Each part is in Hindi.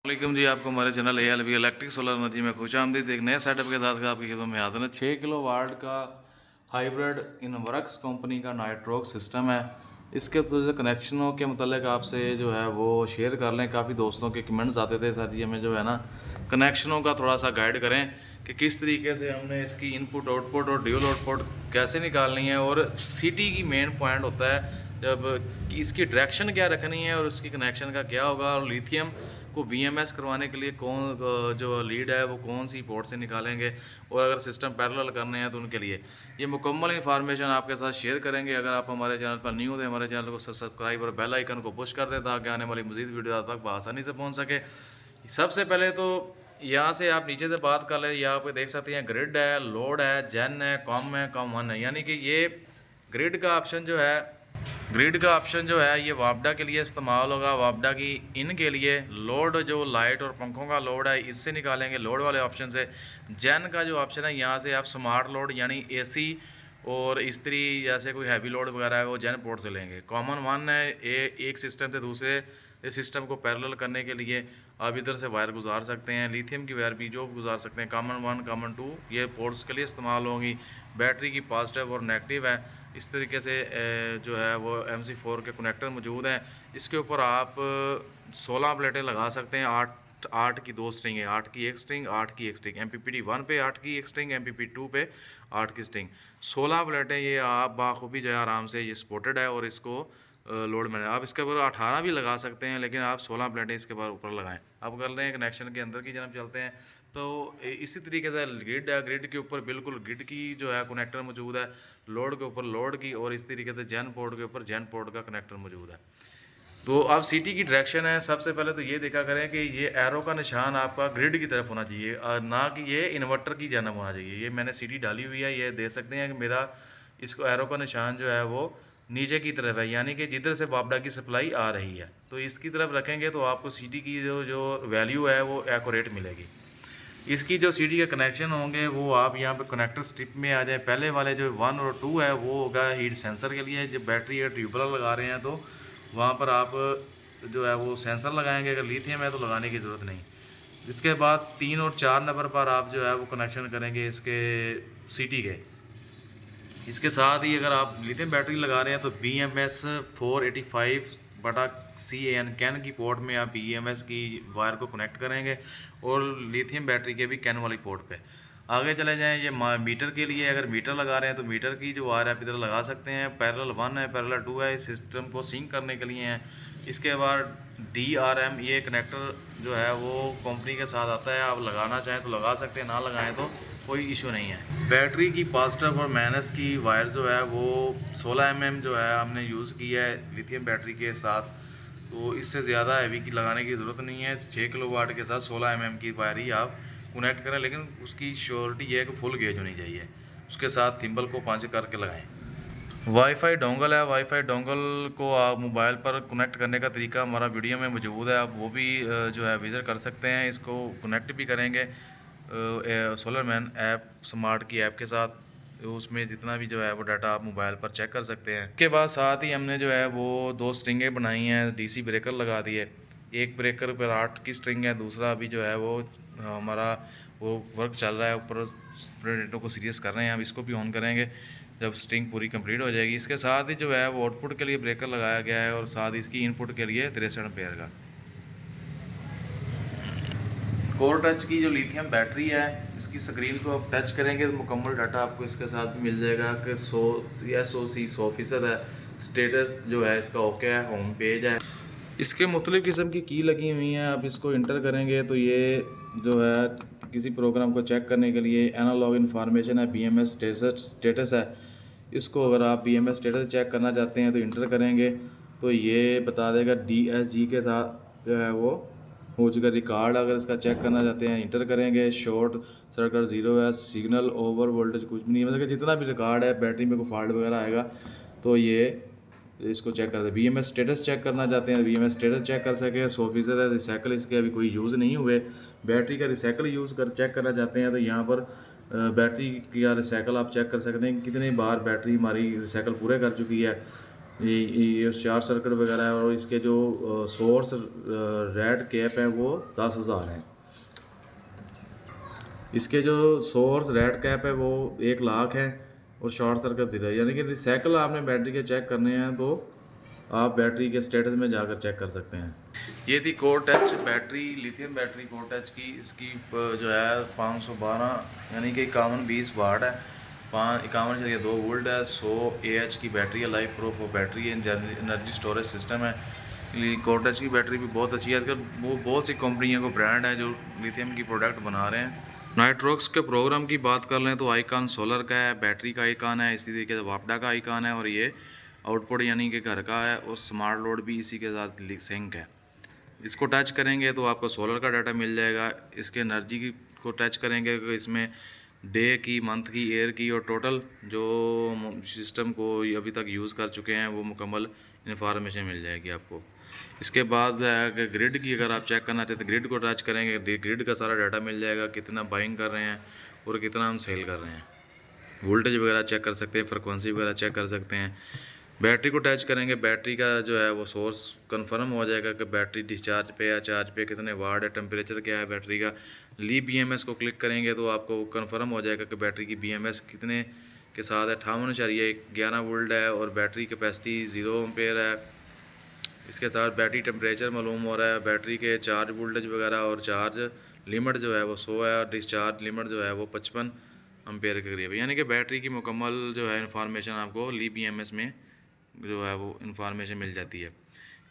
वालेकुम जी, आपको हमारे channel ALB electric solar energy में खुश आमदीद। एक नए सेटअप के साथ आपकी खिदमत में हाजिर है। 6 किलो वाट का हाइब्रिड इनवर्क्स कंपनी का नाइट्रोक सिस्टम है। इसके थ्रू से कनेक्शनों के मतलब आपसे जो है वो शेयर कर लें। काफ़ी दोस्तों के कमेंट्स आते थे सर जी हमें जो है ना कनेक्शनों का थोड़ा सा गाइड करें कि किस तरीके से हमने इसकी इनपुट आउटपुट और ड्यूल आउटपुट कैसे निकालनी है, और सिटी की मेन पॉइंट होता है जब इसकी डायरेक्शन क्या रखनी है और उसकी कनेक्शन का क्या होगा, और लिथियम को VMS करवाने के लिए कौन जो लीड है वो कौन सी पोर्ट से निकालेंगे, और अगर सिस्टम पैरेलल करने हैं तो उनके लिए ये मुकम्मल इन्फॉर्मेशन आपके साथ शेयर करेंगे। अगर आप हमारे चैनल पर न्यू थे, हमारे चैनल को सब्सक्राइब और बेल आइकन को पुश कर दें ताकि आने वाली मजीद वीडियो आप तक आसानी से पहुँच सके। सबसे पहले तो यहाँ से आप नीचे से बात कर लें, यहाँ पे देख सकते हैं ग्रिड है, लोड है, जेन है, कॉम 1 है। यानी कि ये ग्रिड का ऑप्शन जो है ये वापडा के लिए इस्तेमाल होगा। वापडा की इन के लिए लोड जो लाइट और पंखों का लोड है इससे निकालेंगे लोड वाले ऑप्शन से। जेन का जो ऑप्शन है यहाँ से आप स्मार्ट लोड यानी AC और इस्त्री जैसे कोई हैवी लोड वगैरह है वो जेन पोर्ट से लेंगे। कॉमन 1 है, एक सिस्टम से दूसरे इस सिस्टम को पैरेलल करने के लिए आप इधर से वायर गुजार सकते हैं, लिथियम की वायर भी जो गुजार सकते हैं। कॉमन 1 कॉमन 2 ये पोर्ट्स के लिए इस्तेमाल होंगी। बैटरी की पॉजिटिव और नेगेटिव है। इस तरीके से जो है वो MC4 के कनेक्टर मौजूद हैं। इसके ऊपर आप 16 प्लेटें लगा सकते हैं। 8 की 2 स्ट्रिंग है, 8 की 1 स्ट्रिंग, 8 की 1 स्ट्रिंग। MPPT 1 पे 8 की 1 स्ट्रिंग, MPPT 2 पे 8 की स्ट्रिंग। 16 प्लेटें ये आप बाखूबी जो है आराम से ये सपोर्टेड है, और इसको लोड में आप इसके ऊपर 18 भी लगा सकते हैं, लेकिन आप 16 प्लेटें इसके ऊपर लगाएं। अब कर रहे हैं कनेक्शन के अंदर की जन्म चलते हैं तो इसी तरीके से ग्रिड है, ग्रिड के ऊपर बिल्कुल ग्रिड की जो है कनेक्टर मौजूद है, लोड के ऊपर लोड की, और इस तरीके से जेन पोर्ट के ऊपर जेन पोर्ट का कनेक्टर मौजूद है। तो अब सिटी की डायरेक्शन है, सबसे पहले तो ये देखा करें कि ये एरो का निशान आपका ग्रिड की तरफ होना चाहिए, ना कि ये इन्वर्टर की जानब होना चाहिए। ये मैंने सिटी डाली हुई है, ये देख सकते हैं कि मेरा इसको एरो का निशान जो है वो नीचे की तरफ है, यानी कि जिधर से वापडा की सप्लाई आ रही है। तो इसकी तरफ रखेंगे तो आपको सिटी की जो वैल्यू है वो एक्यूरेट मिलेगी। इसकी जो सिटी के कनेक्शन होंगे वो आप यहाँ पे कनेक्टर स्ट्रिप में आ जाए। पहले वाले जो 1 और 2 है वो होगा हीट सेंसर के लिए। जब बैटरी या ट्यूबवेल लगा रहे हैं तो वहाँ पर आप जो है वो सेंसर लगाएंगे। अगर लिथियम है तो लगाने की ज़रूरत नहीं। इसके बाद 3 और 4 नंबर पर आप जो है वो कनेक्शन करेंगे इसके सिटी के। इसके साथ ही अगर आप लिथियम बैटरी लगा रहे हैं तो BMS 485/CAN कैन की पोर्ट में आप BMS की वायर को कनेक्ट करेंगे, और लिथियम बैटरी के भी कैन वाली पोर्ट पे आगे चले जाएं। ये मीटर के लिए अगर मीटर लगा रहे हैं तो मीटर की जो वायर आप इधर लगा सकते हैं। पैरेलल 1 है, पैरेलल 2 है, इस सिस्टम को सिंक करने के लिए हैं। इसके बाद DRM ये कनेक्टर जो है वो कंपनी के साथ आता है, आप लगाना चाहें तो लगा सकते हैं, ना लगाएं तो कोई इशू नहीं है। बैटरी की पॉजिटिव और माइनस की वायर जो है वो 16 mm जो है हमने यूज़ की है लिथियम बैटरी के साथ, तो इससे ज़्यादा हैवी की लगाने की ज़रूरत नहीं है। 6 किलो वाट के साथ 16 mm की वायर ही आप कनेक्ट करें, लेकिन उसकी श्योरिटी ये है कि फुल गेज होनी चाहिए। उसके साथ थिम्बल को पंच करके लगाएं। वाईफाई डोंगल है, वाईफाई डोंगल को आप मोबाइल पर कनेक्ट करने का तरीका हमारा वीडियो में मौजूद है, आप वो भी जो है विज़िट कर सकते हैं। इसको कनेक्ट भी करेंगे सोलरमैन ऐप स्मार्ट की ऐप के साथ, तो उसमें जितना भी जो है वो डाटा आप मोबाइल पर चेक कर सकते हैं। उसके बाद साथ ही हमने जो है वो 2 स्ट्रिंगें बनाई हैं, DC ब्रेकर लगा दिए। एक ब्रेकर पर 8 की स्ट्रिंग है, दूसरा अभी जो है वो हमारा वो वर्क चल रहा है, ऊपर प्रेडेटो को सीरियस कर रहे हैं। हम इसको भी ऑन करेंगे जब स्ट्रिंग पूरी कंप्लीट हो जाएगी। इसके साथ ही जो है वो आउटपुट के लिए ब्रेकर लगाया गया है, और साथ ही इसकी इनपुट के लिए 63 एम्पेयर का कोर टच की जो लिथियम बैटरी है, इसकी स्क्रीन को आप टच करेंगे तो मुकम्मल डाटा आपको इसके साथ भी मिल जाएगा कि 100% है। स्टेटस जो है इसका ओके है, होम पेज है। इसके मुख्तलिफ़ किस्म की की लगी हुई हैं, आप इसको इंटर करेंगे तो ये जो है किसी प्रोग्राम को चेक करने के लिए एनालॉग इन्फॉर्मेशन है, BMS स्टेटस है। इसको अगर आप BMS स्टेटस चेक करना चाहते हैं तो इंटर करेंगे तो ये बता देगा DSG के साथ जो है वो हो चुका रिकॉर्ड। अगर इसका चेक करना चाहते हैं इंटर करेंगे, शॉर्ट सर्किट 0 है, सिग्नल ओवर वोल्टेज कुछ भी नहीं, मतलब कि जितना भी रिकॉर्ड है बैटरी में कोई फॉल्ट वगैरह आएगा तो ये इसको चेक करते हैं। BMS स्टेटस चेक करना चाहते हैं, BMS स्टेटस चेक कर सके। 100% है, रिसाइकल इसके अभी कोई यूज़ नहीं हुए। बैटरी का रिसाइकल यूज़ कर चेक करना चाहते हैं तो यहाँ पर बैटरी का रिसाइकल आप चेक कर सकते हैं, कितनी बार बैटरी हमारी रिसाइकल पूरे कर चुकी है। ये शॉर्ट सर्किट वगैरह है। और इसके जो सोर्स रेड कैप है वो 10,000 है। इसके जो सोर्स रेड कैप है वो 1,00,000 है और शॉर्ट सर्किट 0 है। यानी कि रिसाइकल आपने बैटरी के चेक करने हैं तो आप बैटरी के स्टेटस में जाकर चेक कर सकते हैं। ये थी core touch battery, lithium battery core touch की। इसकी जो है 512 यानी कि 5120 वाट है, 51.2 वोल्ट है, 100 AH की बैटरी है, लाइफ प्रूफ बैटरी है, एनर्जी स्टोरेज सिस्टम है। कोर टच की बैटरी भी बहुत अच्छी है। आजकल वो बहुत सी कंपनियों को ब्रांड है जो लिथियम की प्रोडक्ट बना रहे हैं। नाइट्रोक्स के प्रोग्राम की बात कर लें तो आइकॉन सोलर का है, बैटरी का आइकॉन है, इसी तरीके से वापडा का आइकॉन है, और ये आउटपुट यानी कि घर का है, और स्मार्ट लोड भी इसी के साथ सिंक है। इसको टच करेंगे तो आपको सोलर का डाटा मिल जाएगा। इसके एनर्जी को टच करेंगे तो इसमें डे की, मंथ की, ईयर की और टोटल जो सिस्टम को अभी तक यूज़ कर चुके हैं वो मुकम्मल इन्फॉर्मेशन मिल जाएगी आपको। इसके बाद ग्रिड की अगर आप चेक करना चाहते हैं, ग्रिड को टच करेंगे, ग्रिड का सारा डाटा मिल जाएगा, कितना बाइंग कर रहे हैं और कितना हम सेल कर रहे हैं। वोल्टेज वगैरह चेक कर सकते हैं, फ्रिक्वेंसी वगैरह चेक कर सकते हैं। बैटरी को टच करेंगे, बैटरी का जो है वो सोर्स कंफर्म हो जाएगा कि बैटरी डिस्चार्ज पे या चार्ज पे, कितने वाट है, टेम्परेचर क्या है बैटरी का। ली BMS को क्लिक करेंगे तो आपको कंफर्म हो जाएगा कि बैटरी की BMS कितने के साथ है। 58.11 वोल्ट है और बैटरी कैपेसिटी 0 एम्पेयर है। इसके साथ बैटरी टेम्परेचर मालूम हो रहा है, बैटरी के चार्ज वोल्टेज वगैरह, और चार्ज लिमिट जो है वो 100 है, और डिस्चार्ज लिमिट जो है वो 55 एम्पेयर के करीब है। यानी कि बैटरी की मुकम्मल जो है इन्फॉर्मेशन आपको ली BMS में जो है वो इन्फॉर्मेशन मिल जाती है।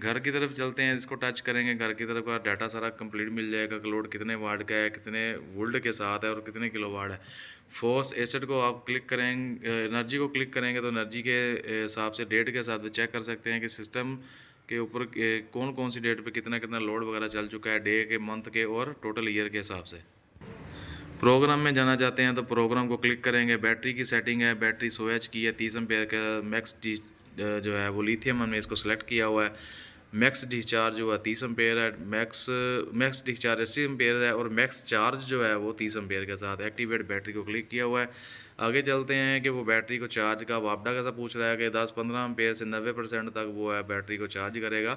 घर की तरफ चलते हैं, इसको टच करेंगे, घर की तरफ का डाटा सारा कंप्लीट मिल जाएगा कि लोड कितने वाट का है, कितने वोल्ट के साथ है और कितने किलोवाट है। फोर्स एसेट को आप क्लिक करेंगे, एनर्जी को क्लिक करेंगे तो एनर्जी के हिसाब से डेट के हिसाब से चेक कर सकते हैं कि सिस्टम के ऊपर कौन कौन सी डेट पे कितना कितना लोड वगैरह चल चुका है, डे के, मंथ के और टोटल ईयर के हिसाब से। प्रोग्राम में जाना चाहते हैं तो प्रोग्राम को क्लिक करेंगे। बैटरी की सेटिंग है, बैटरी 100 H की है, 30 एम्पेयर का, मैक्स जो है वो लिथियम हमने इसको सेलेक्ट किया हुआ है। मैक्स डिस्चार्ज जो है 30 एम्पेयर है, मैक्स डिस्चार्ज 80 एम्पेयर है, और मैक्स चार्ज जो है वो 30 एम्पेयर के साथ। एक्टिवेट बैटरी को क्लिक किया हुआ है। आगे चलते हैं कि वो बैटरी को चार्ज का वापडा कैसा पूछ रहा है कि 10-15 एम्पेयर से 90% तक वो है बैटरी को चार्ज करेगा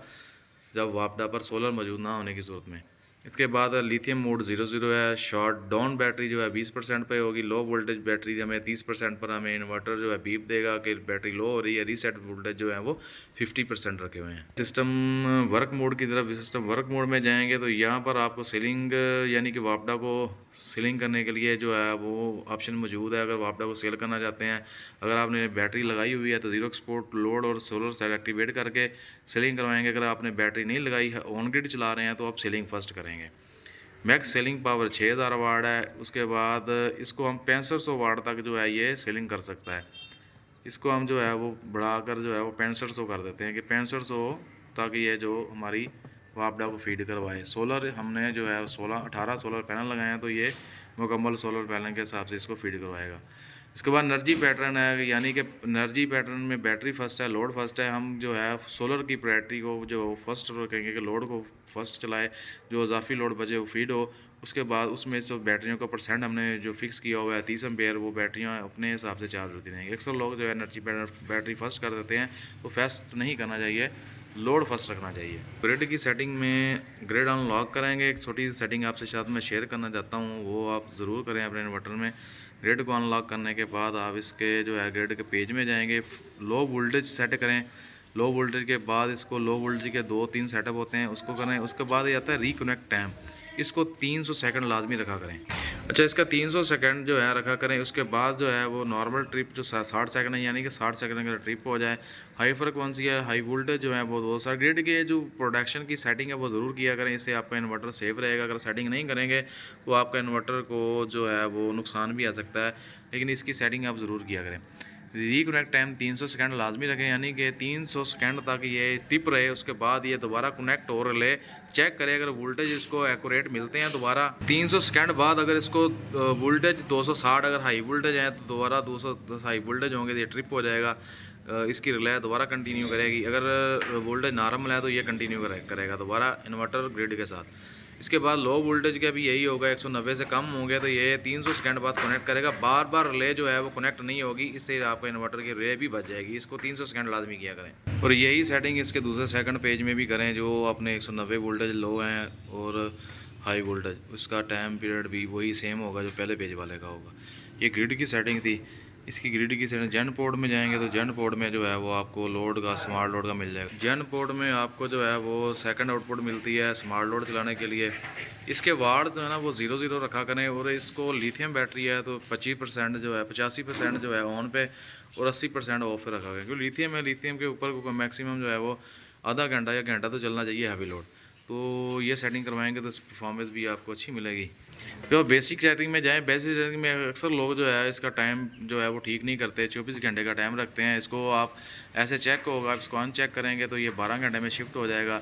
जब वापडा पर सोलर मौजूद ना होने की सूरत में। इसके बाद लिथियम मोड 00 है। शॉर्ट डाउन बैटरी जो है 20% पे होगी। लो वोल्टेज बैटरी हमें 30% पर हमें इन्वर्टर जो है बीप देगा कि बैटरी लो हो रही है। रीसेट वोल्टेज जो है वो 50% रखे हुए हैं। सिस्टम वर्क मोड की तरफ, सिस्टम वर्क मोड में जाएंगे तो यहाँ पर आपको सेलिंग यानी कि वापडा को सेलिंग करने के लिए जो है वो ऑप्शन मौजूद है। अगर वापडा को सेल करना चाहते हैं, अगर आपने बैटरी लगाई हुई है तो जीरो एक्सपोर्ट लोड और सोलर सेल एक्टिवेट करके सेलिंग करवाएंगे। अगर आपने बैटरी नहीं लगाई है, ऑन ग्रिड चला रहे हैं, तो आप सेलिंग फर्स्ट करेंगे। मैक्स सेलिंग पावर 6000 वाट है। उसके बाद इसको हम 6500 वाट तक जो है ये सेलिंग कर सकता है। इसको हम जो है वो बढ़ाकर जो है वो 6500 कर देते हैं कि 6500 तक ये जो हमारी वापडा को फीड करवाए। सोलर हमने जो है 18 सोलर पैनल लगाए हैं तो ये मुकम्मल सोलर पैनल के हिसाब से इसको फीड करवाएगा। इसके बाद एनर्जी पैटर्न है, यानी कि एनर्जी पैटर्न में बैटरी फर्स्ट है, लोड फर्स्ट है। हम जो है सोलर की प्रायोरिटी को जो फर्स्ट रखेंगे कि लोड को फर्स्ट चलाए, जो इजाफी लोड बचे वो फीड हो। उसके बाद उसमें से बैटरियों का परसेंट हमने जो फिक्स किया हुआ है 30 एम्पेयर, वो बैटरियाँ अपने हिसाब से चार्ज होती रहेंगी। अक्सर लोग जो है एनर्जी बैटरी फर्स्ट कर देते हैं, तो फर्स्ट नहीं करना चाहिए, लोड फर्स्ट रखना चाहिए। ग्रिड की सेटिंग में ग्रिड अनलॉक करेंगे। एक छोटी सी सेटिंग आपसे साथ में शेयर करना चाहता हूँ, वो आप ज़रूर करें अपने इन्वर्टर में। ग्रिड को अनलॉक करने के बाद आप इसके जो है ग्रिड के पेज में जाएंगे, लो वोल्टेज सेट करें। लो वोल्टेज के बाद इसको लो वोल्टेज के 2-3 सेटअप होते हैं, उसको करें। उसके बाद ये आता है रिकनेक्ट टाइम, इसको 300 सेकंड लाजमी रखा करें। अच्छा, इसका 300 सेकंड जो है रखा करें। उसके बाद जो है वो नॉर्मल ट्रिप जो 60 सेकंड है, यानी कि 60 सेकंड का ट्रिप हो जाए। हाई फ्रिक्वेंसी है, हाई वोल्टेज जो है वो 2 साल। ग्रिड के जो प्रोडक्शन की सेटिंग है वो ज़रूर किया करें, इससे आपका इन्वर्टर सेफ रहेगा। अगर सेटिंग नहीं करेंगे तो आपका इन्वर्टर को जो है वो नुकसान भी आ सकता है, लेकिन इसकी सेटिंग आप ज़रूर किया करें। रिकनेक्ट टाइम 300 सेकंड लाजमी रखें, यानी कि 300 सेकंड तक ये टिप रहे। उसके बाद ये दोबारा कनेक्ट हो रहे, चेक करें अगर वोल्टेज इसको एक्यूरेट मिलते हैं। दोबारा 300 सेकंड बाद अगर इसको वोल्टेज 260 अगर हाई वोल्टेज है तो दोबारा 210 हाई वोल्टेज होंगे तो ये ट्रिप हो जाएगा। इसकी रिले दोबारा कंटिन्यू करेगी। अगर वोल्टेज नॉर्मल है तो ये कंटिन्यू करेगा दोबारा इन्वर्टर ग्रिड के साथ। इसके बाद लो वोल्टेज का भी यही होगा, 190 से कम होंगे तो ये 300 सेकंड बाद कनेक्ट करेगा। बार बार रिले जो है वो कनेक्ट नहीं होगी, इससे आपका इन्वर्टर की रिले भी बच जाएगी। इसको 300 सेकंड लाजमी किया करें। और यही सेटिंग इसके दूसरे सेकंड पेज में भी करें, जो अपने 190 वोल्टेज लो हैं और हाई वोल्टेज, उसका टाइम पीरियड भी वही सेम होगा जो पहले पेज वाले का होगा। ये ग्रिड की सेटिंग थी। इसकी ग्रिड की सेटिंग जेन पोर्ट में जाएंगे तो जेन पोर्ट में जो है वो आपको लोड का, स्मार्ट लोड का मिल जाएगा। जेन पोर्ट में आपको जो है वो सेकंड आउटपुट मिलती है स्मार्ट लोड चलाने के लिए। इसके वाट जो है ना वो 0 रखा करें। और इसको लिथियम बैटरी है तो 25% जो है 85% जो है ऑन पे और 80% ऑफ पे रखा गया, क्योंकि लिथियम है। लिथियम के ऊपर मैक्सिमम जो है वो आधा घंटा या घंटा तो चलना चाहिए हैवी लोड। तो ये सेटिंग करवाएंगे तो परफॉर्मेंस भी आपको अच्छी मिलेगी। तो बेसिक सेटिंग में जाएं। बेसिक सेटिंग में अक्सर लोग जो है इसका टाइम जो है वो ठीक नहीं करते, 24 घंटे का टाइम रखते हैं। इसको आप ऐसे चेक होगा, आप इसको अनचेक करेंगे तो ये 12 घंटे में शिफ्ट हो जाएगा।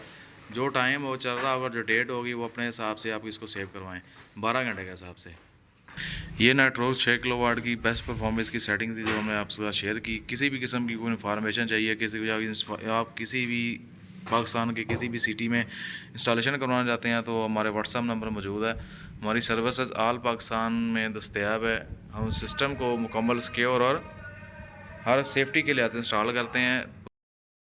जो टाइम वो चल रहा होगा, जो डेट होगी, वो अपने हिसाब से आप इसको सेव करवाएं 12 घंटे के हिसाब से। ये नाइट्रोक्स 6 किलोवाट की बेस्ट परफॉर्मेंस की सेटिंग थी जो हमने आपके साथ शेयर की। किसी भी किस्म की कोई इन्फॉर्मेशन चाहिए, किसी भी आप किसी भी पाकिस्तान के किसी भी सिटी में इंस्टॉलेशन करवाना चाहते हैं तो हमारे व्हाट्सअप नंबर मौजूद है। हमारी सर्विसेज आल पाकिस्तान में दस्तयाब है। हम सिस्टम को मुकम्मल सिक्योर और हर सेफ्टी के लिहाज से इंस्टॉल करते हैं।